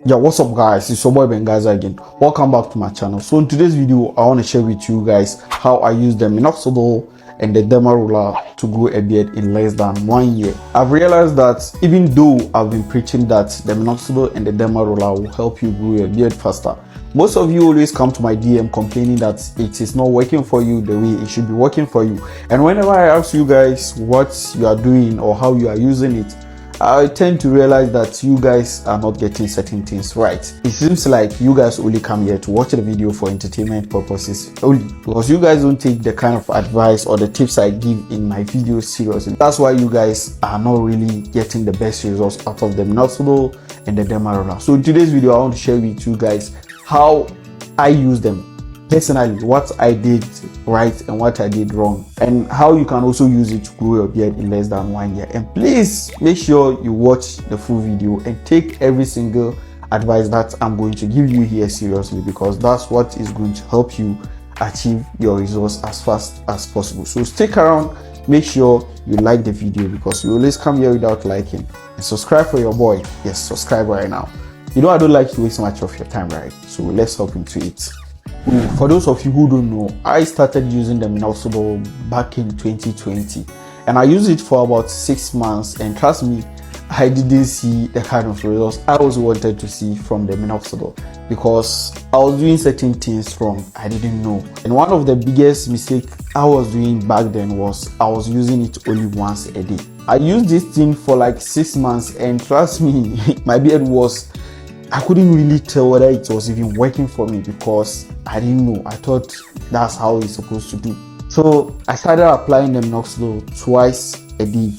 Yeah, what's up guys, it's your boy Bengaza again. Welcome back to my channel. So in today's video I want to share with you guys how I use the Minoxidil and the DERMA roller to grow a beard in less than 1 year. I've realized that even though I've been preaching that the Minoxidil and the DERMA roller will help you grow your beard faster, most of you always come to my DM complaining that it is not working for you the way it should be working for you. And whenever I ask you guys what you are doing or how you are using it, I tend to realize that you guys are not getting certain things right. It seems like you guys only come here to watch the video for entertainment purposes only, because you guys don't take the kind of advice or the tips I give in my videos seriously. That's why you guys are not really getting the best results out of the Minoxidil and the DERMA roller. So in today's video I want to share with you guys how I use them personally, what I did right and what I did wrong, and how you can also use it to grow your beard in less than 1 year. And please make sure you watch the full video and take every single advice that I'm going to give you here seriously, because that's what is going to help you achieve your results as fast as possible. So stick around, make sure you like the video, because you always come here without liking, and subscribe for your boy. Yes, subscribe right now. You know I don't like to waste much of your time, right? So let's hop into it. For those of you who don't know, I started using the Minoxidil back in 2020, and I used it for about 6 months, and trust me, I didn't see the kind of results I also wanted to see from the Minoxidil, because I was doing certain things wrong I didn't know. And one of the biggest mistakes I was doing back then was I was using it only once a day. I used this thing for like 6 months, and trust me, my beard I couldn't really tell whether it was even working for me, because I didn't know. I thought that's how it's supposed to do. So I started applying the Minoxidil twice a day.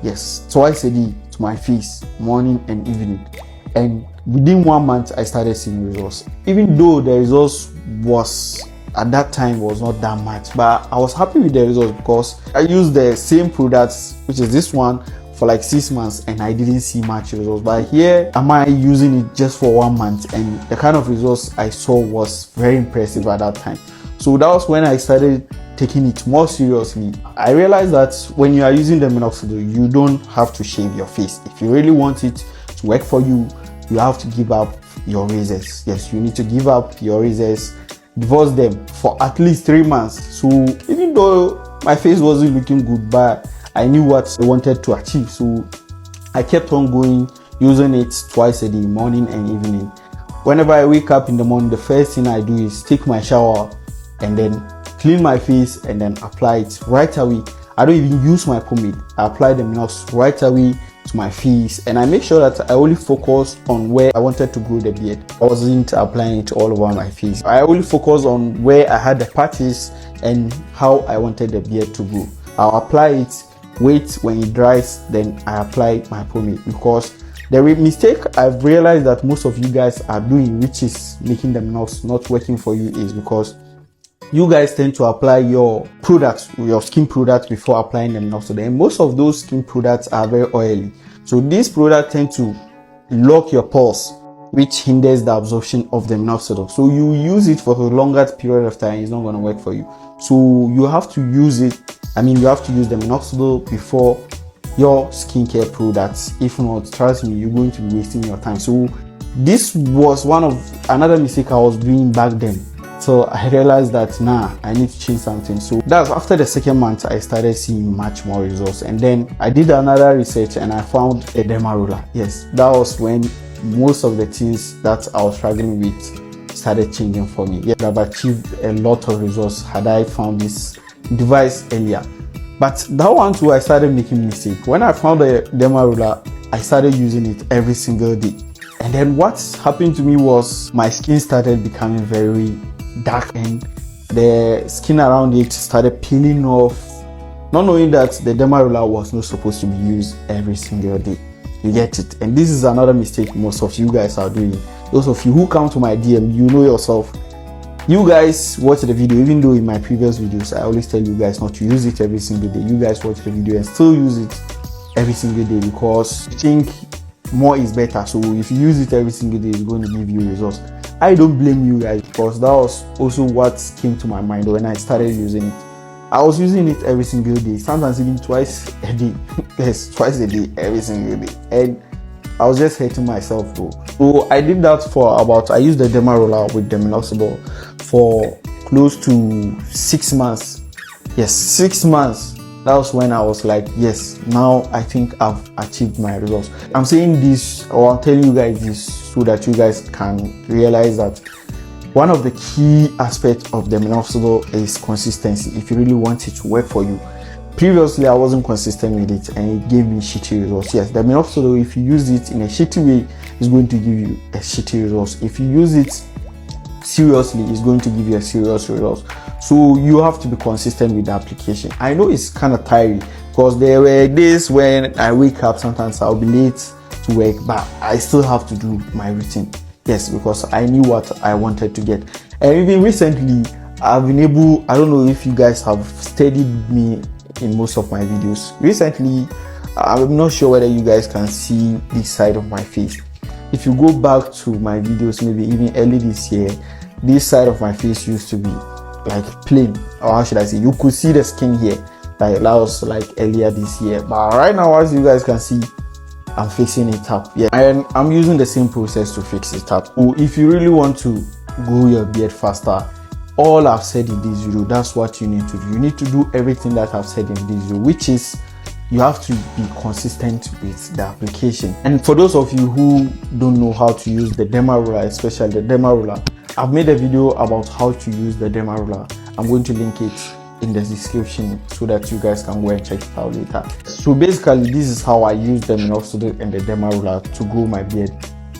Yes, twice a day to my face, morning and evening. And within 1 month, I started seeing results. Even though the results was at that time was not that much, but I was happy with the results because I used the same products, which is this one, for like 6 months, and I didn't see much results. But here am I using it just for 1 month, and the kind of results I saw was very impressive at that time. So that was when I started taking it more seriously. I realized that when you are using the Minoxidil, you don't have to shave your face. If you really want it to work for you, you have to give up your razors. Yes, you need to give up your razors, divorce them for at least 3 months. So even though my face wasn't looking good, but I knew what I wanted to achieve, so I kept on going, using it twice a day, morning and evening. Whenever I wake up in the morning, the first thing I do is take my shower and then clean my face and then apply it right away. I don't even use my pomade. I apply the Minox right away to my face, and I make sure that I only focus on where I wanted to grow the beard. I wasn't applying it all over my face. I only focus on where I had the patches and how I wanted the beard to grow. I'll apply it, wait when it dries, then I apply my pomade. Because the mistake I've realized that most of you guys are doing, which is making the Minox not working for you, is because you guys tend to apply your products, your skin products, before applying the Minoxidil. And most of those skin products are very oily, so these products tend to lock your pores, which hinders the absorption of the Minoxidil. So you use it for a longer period of time, it's not going to work for you. So you have to use it, you have to use the Minoxidil before your skincare products. If not, trust me, you're going to be wasting your time. So this was another mistake I was doing back then. So I realized that I need to change something. So that's after the second month I started seeing much more results, and then I did another research and I found a DERMA roller. Yes, that was when most of the things that I was struggling with started changing for me. Yes, I've achieved a lot of results had I found this device earlier. But that one too, I started making mistake. When I found the DERMA roller, I started using it every single day, and then what happened to me was my skin started becoming very dark, and the skin around it started peeling off, not knowing that the DERMA roller was not supposed to be used every single day. You get it? And this is another mistake most of you guys are doing. Those of you who come to my DM, you know yourself. You guys watch the video, even though in my previous videos I always tell you guys not to use it every single day. You guys watch the video and still use it every single day because you think more is better. So if you use it every single day, it's going to give you results. I don't blame you guys, because that was also what came to my mind when I started using it. I was using it every single day, sometimes even twice a day. Yes, twice a day, every single day. And I was just hating myself though. So I did that for about, I used the DERMA roller with the Minoxidil for close to 6 months. Yes, 6 months. That was when I was like, yes, now I think I've achieved my results. I'm saying this, or I'm telling you guys this so that you guys can realize that one of the key aspects of the Minoxidil is consistency. If you really want it to work for you. Previously, I wasn't consistent with it and it gave me shitty results. Yes, the Minoxidil, if you use it in a shitty way, is going to give you a shitty results. If you use it seriously, it's going to give you a serious result. So you have to be consistent with the application. I know it's kind of tiring because there were days when I wake up, sometimes I'll be late to work, but I still have to do my routine. Yes, because I knew what I wanted to get. And even recently, I've been able, I don't know if you guys have studied me in most of my videos. Recently, I'm not sure whether you guys can see this side of my face. If you go back to my videos, maybe even early this year, this side of my face used to be like plain, or how should I say, you could see the skin here. Like that was like earlier this year, but right now, as you guys can see, I'm fixing it up. Yeah, and I'm using the same process to fix it up. So if you really want to grow your beard faster, all I've said in this video, that's what you need to do. You need to do everything that I've said in this video, which is you have to be consistent with the application. And for those of you who don't know how to use the DERMA roller, especially the DERMA roller, I've made a video about how to use the DERMA roller. I'm going to link it in the description so that you guys can go and check it out later. So basically, this is how I use the Minoxidil and the DERMA roller to grow my beard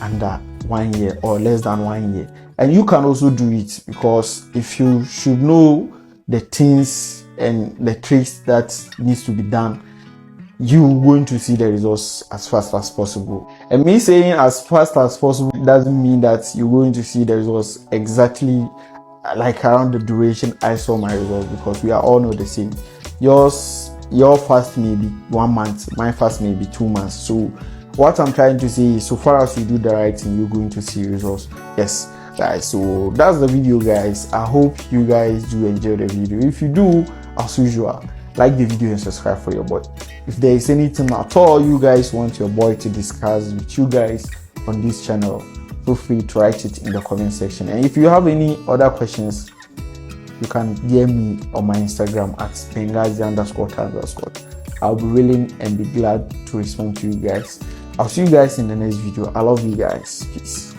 under 1 year or less than 1 year. And you can also do it, because if you should know the things and the tricks that needs to be done, you're going to see the results as fast as possible. And me saying as fast as possible doesn't mean that you're going to see the results exactly like around the duration I saw my results, because we are all not the same. Your fast may be 1 month, my fast may be 2 months. So what I'm trying to say is, so far as you do the right thing, you're going to see results. Yes guys, so that's the video guys. I hope you guys do enjoy the video. If you do, as usual, like the video and subscribe for your boy. If there is anything at all you guys want your boy to discuss with you guys on this channel, feel free to write it in the comment section. And if you have any other questions, you can DM me on my Instagram at bengazi__. I'll be willing and be glad to respond to you guys. I'll see you guys in the next video. I love you guys. Peace.